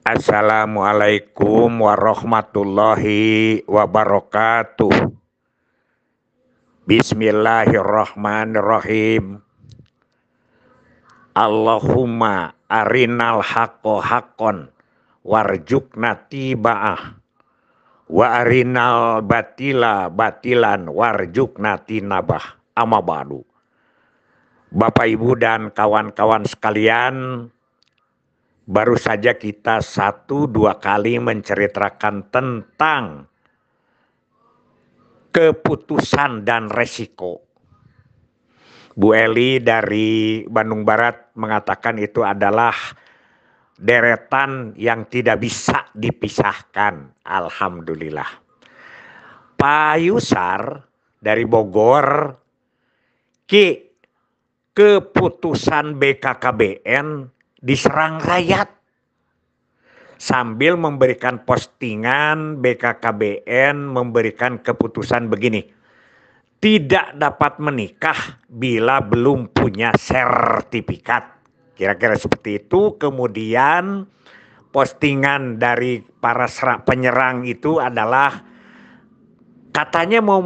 Assalamualaikum warahmatullahi wabarakatuh. Bismillahirrahmanirrahim. Allahumma arinal haqqo haqqon warjukna tiba'ah wa arinal batila batilan warjukna tinabah. Amma ba'du. Bapak Ibu dan kawan-kawan sekalian, baru saja kita 1-2 kali menceritakan tentang keputusan dan resiko. Bu Eli dari Bandung Barat mengatakan itu adalah deretan yang tidak bisa dipisahkan. Alhamdulillah. Pak Yusar dari Bogor, keputusan BKKBN diserang rakyat. Sambil memberikan postingan, BKKBN memberikan keputusan begini: tidak dapat menikah bila belum punya sertifikat. Kira-kira seperti itu. Kemudian postingan dari para penyerang itu adalah katanya mau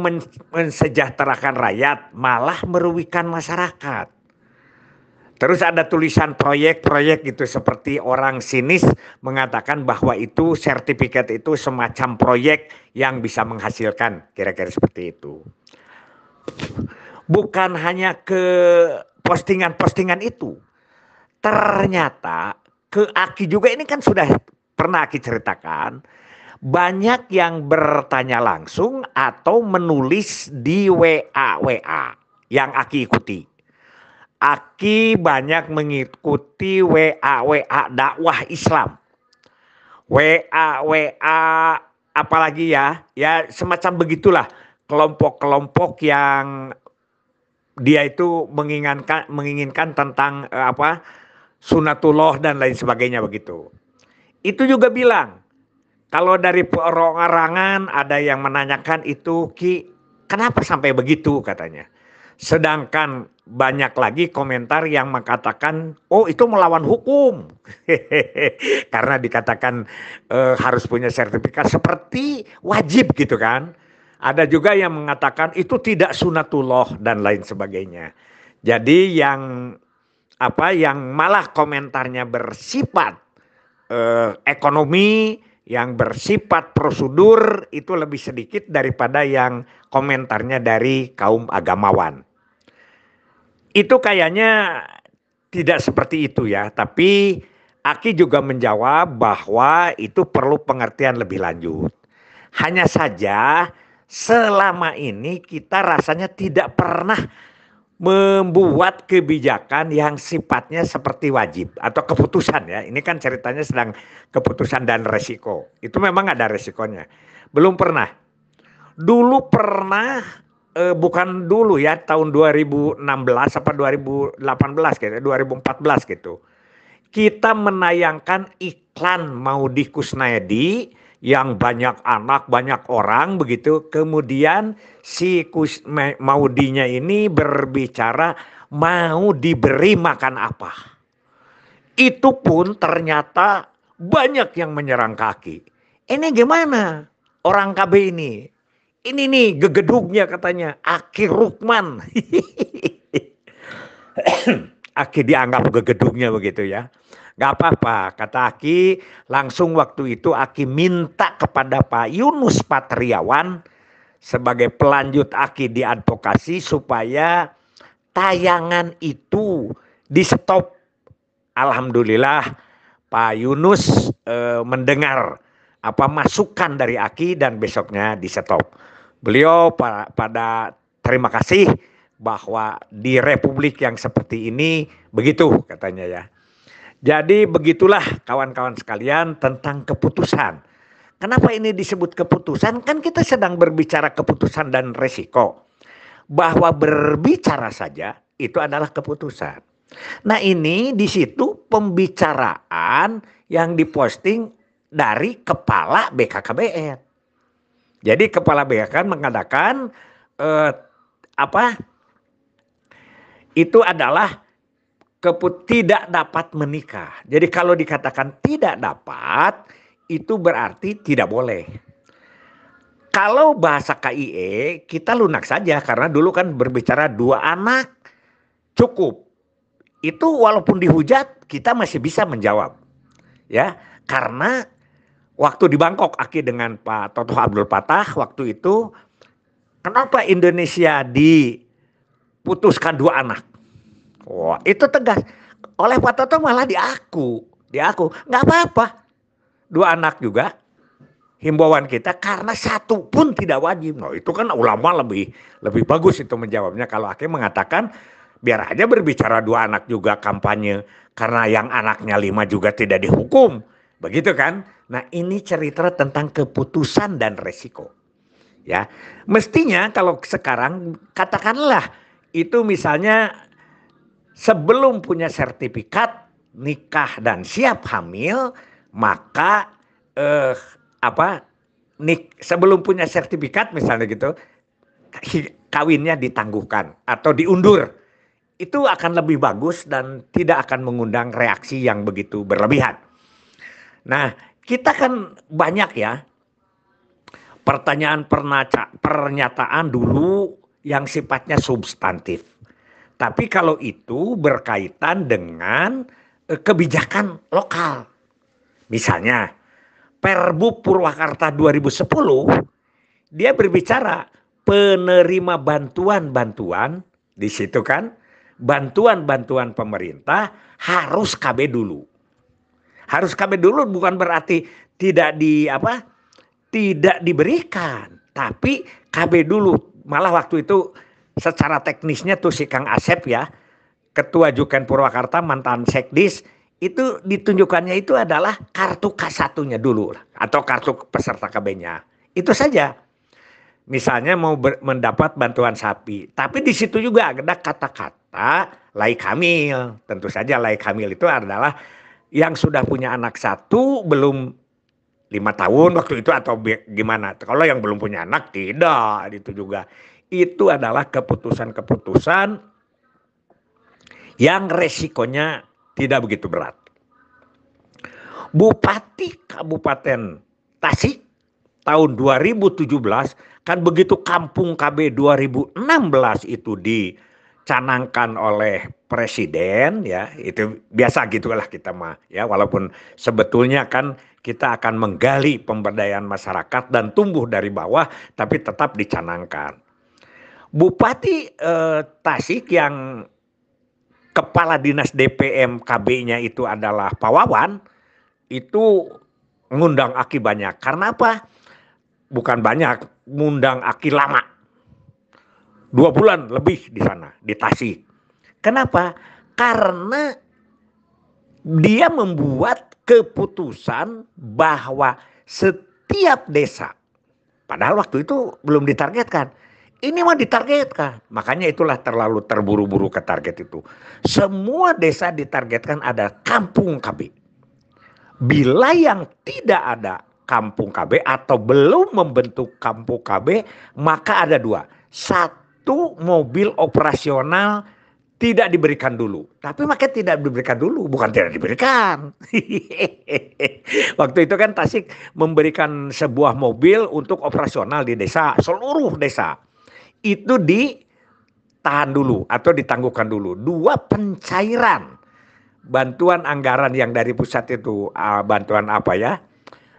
mensejahterakan rakyat, malah merugikan masyarakat. Terus ada tulisan proyek-proyek gitu, seperti orang sinis mengatakan bahwa itu sertifikat itu semacam proyek yang bisa menghasilkan. Kira-kira seperti itu. Bukan hanya ke postingan-postingan itu. Ternyata ke Aki juga, ini kan sudah pernah Aki ceritakan. Banyak yang bertanya langsung atau menulis di WA yang Aki ikuti. Aki banyak mengikuti WA dakwah Islam. WA apalagi ya semacam begitulah, kelompok-kelompok yang dia itu menginginkan tentang sunatullah dan lain sebagainya begitu. Itu juga bilang, kalau dari perorangan ada yang menanyakan itu, Ki, kenapa sampai begitu katanya. Sedangkan banyak lagi komentar yang mengatakan, oh itu melawan hukum. Karena dikatakan harus punya sertifikat seperti wajib gitu kan. Ada juga yang mengatakan itu tidak sunatullah dan lain sebagainya. Jadi yang malah komentarnya bersifat ekonomi, yang bersifat prosedur itu lebih sedikit daripada yang komentarnya dari kaum agamawan. Itu kayaknya tidak seperti itu ya, tapi Aki juga menjawab bahwa itu perlu pengertian lebih lanjut. Hanya saja selama ini kita rasanya tidak pernah membuat kebijakan yang sifatnya seperti wajib atau keputusan ya. Ini kan ceritanya sedang keputusan dan resiko. Itu memang ada resikonya. Belum pernah. Dulu pernah, bukan dulu ya, tahun 2016 apa 2018 gitu, 2014 gitu. Kita menayangkan iklan Maudy Kusnaedi yang banyak anak, banyak orang begitu. Kemudian si Maudinya ini berbicara mau diberi makan apa. Itu pun ternyata banyak yang menyerang kaki. Ini gimana orang KB ini? Ini nih gegedugnya katanya, Aki Rukman. Aki dianggap gegedugnya begitu ya. Gak apa-apa, kata Aki. Langsung waktu itu Aki minta kepada Pak Yunus Patriawan sebagai pelanjut Aki di advokasi supaya tayangan itu di stop. Alhamdulillah Pak Yunus mendengar masukan dari Aki dan besoknya di stop. Beliau pada terima kasih bahwa di republik yang seperti ini begitu katanya ya. Jadi begitulah kawan-kawan sekalian tentang keputusan. Kenapa ini disebut keputusan? Kan kita sedang berbicara keputusan dan resiko. Bahwa berbicara saja itu adalah keputusan. Nah ini di situ pembicaraan yang diposting dari kepala BKKBN. Jadi kepala BKKBN mengatakan itu adalah tidak dapat menikah. Jadi kalau dikatakan tidak dapat, itu berarti tidak boleh. Kalau bahasa KIE kita lunak saja karena dulu kan berbicara 2 anak cukup. Itu walaupun dihujat kita masih bisa menjawab. Ya, karena waktu di Bangkok Aki dengan Pak Totoh Abdul Patah waktu itu, kenapa Indonesia diputuskan 2 anak? Wah, itu tegas. Oleh Pak Toto malah diaku, nggak apa-apa. 2 anak juga himbauan kita karena 1 pun tidak wajib. Nah, itu kan ulama lebih bagus itu menjawabnya. Kalau Hakim mengatakan biar aja berbicara 2 anak juga kampanye karena yang anaknya 5 juga tidak dihukum. Begitu kan? Nah, ini cerita tentang keputusan dan resiko. Ya, mestinya kalau sekarang katakanlah itu misalnya sebelum punya sertifikat nikah dan siap hamil, maka sebelum punya sertifikat misalnya gitu, kawinnya ditangguhkan atau diundur. Itu akan lebih bagus dan tidak akan mengundang reaksi yang begitu berlebihan. Nah, kita kan banyak ya pernyataan dulu yang sifatnya substantif. Tapi kalau itu berkaitan dengan kebijakan lokal. Misalnya Perbu Purwakarta 2010 dia berbicara penerima bantuan-bantuan di situ kan, bantuan-bantuan pemerintah harus KB dulu. Harus KB dulu bukan berarti tidak diberikan, tapi KB dulu. Malah waktu itu secara teknisnya tuh si Kang Asep ya, Ketua Juken Purwakarta mantan Sekdis, itu ditunjukkannya itu adalah kartu K1-nya dulu atau kartu peserta KB-nya. Itu saja. Misalnya mau mendapat bantuan sapi, tapi di situ juga ada kata-kata laik hamil. Tentu saja laik hamil itu adalah yang sudah punya anak 1 belum 5 tahun waktu itu atau gimana. Kalau yang belum punya anak tidak, itu juga. Itu adalah keputusan-keputusan yang resikonya tidak begitu berat. Bupati Kabupaten Tasik tahun 2017 kan begitu kampung KB 2016 itu dicanangkan oleh presiden ya, itu biasa gitulah kita mah ya, walaupun sebetulnya kan kita akan menggali pemberdayaan masyarakat dan tumbuh dari bawah, tapi tetap dicanangkan. Bupati Tasik yang kepala dinas DPM KB-nya itu adalah Pak Wawan, itu ngundang Aki banyak. Karena apa? Bukan banyak, ngundang Aki lama. 2 bulan lebih di sana, di Tasik. Kenapa? Karena dia membuat keputusan bahwa setiap desa, padahal waktu itu belum ditargetkan, ini mah ditargetkan. Makanya itulah terlalu terburu-buru ke target itu. Semua desa ditargetkan ada kampung KB. Bila yang tidak ada kampung KB atau belum membentuk kampung KB, maka ada 2. 1, mobil operasional tidak diberikan dulu. Tapi makanya tidak diberikan dulu, bukan tidak diberikan. Waktu itu kan Tasik memberikan sebuah mobil untuk operasional di desa, seluruh desa. Itu ditahan dulu atau ditangguhkan dulu. 2, pencairan bantuan anggaran yang dari pusat itu, bantuan apa ya,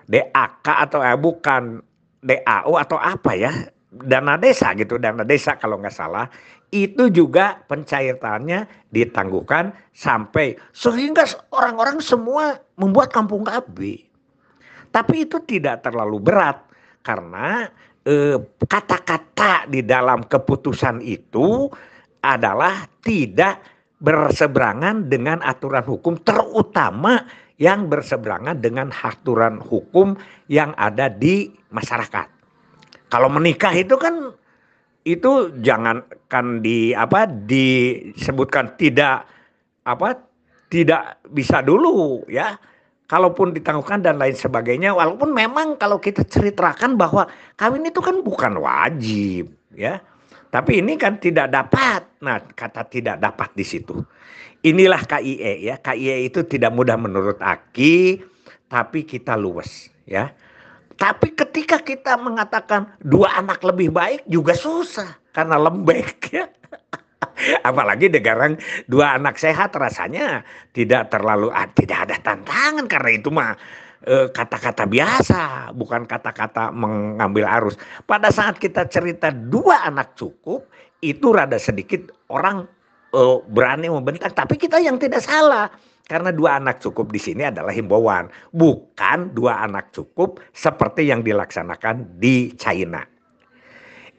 DAK atau bukan DAO atau apa ya, dana desa gitu, dana desa kalau nggak salah, itu juga pencairannya ditangguhkan sampai sehingga orang-orang semua membuat kampung KB. Tapi itu tidak terlalu berat karena kata-kata di dalam keputusan itu adalah tidak berseberangan dengan aturan hukum, terutama yang berseberangan dengan aturan hukum yang ada di masyarakat. Kalau menikah itu kan itu jangankan disebutkan tidak bisa dulu ya. Kalaupun ditangguhkan dan lain sebagainya, walaupun memang kalau kita ceritakan bahwa kawin itu kan bukan wajib ya. Tapi ini kan tidak dapat. Nah, kata tidak dapat di situ. Inilah KIE ya. KIE itu tidak mudah menurut Aki, tapi kita luwes ya. Tapi ketika kita mengatakan 2 anak lebih baik juga susah karena lembek ya. Apalagi sekarang 2 anak sehat rasanya tidak terlalu tidak ada tantangan karena itu mah kata-kata biasa, bukan kata-kata mengambil arus. Pada saat kita cerita 2 anak cukup, itu rada sedikit orang berani membentak, tapi kita yang tidak salah. Karena 2 anak cukup di sini adalah himbauan, bukan 2 anak cukup seperti yang dilaksanakan di China.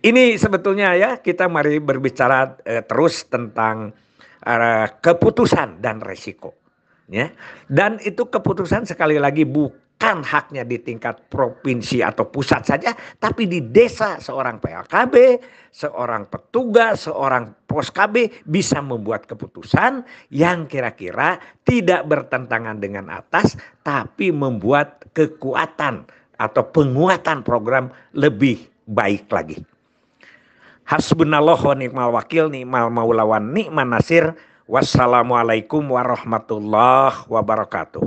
Ini sebetulnya ya kita mari berbicara terus tentang keputusan dan resiko. Ya. Dan itu keputusan sekali lagi bukan haknya di tingkat provinsi atau pusat saja, tapi di desa seorang PLKB, seorang petugas, seorang pos KB bisa membuat keputusan yang kira-kira tidak bertentangan dengan atas, tapi membuat kekuatan atau penguatan program lebih baik lagi. Hasbunallah wa ni'mal wakil, ni'mal maula wa ni'man nasir. Wassalamualaikum warahmatullahi wabarakatuh.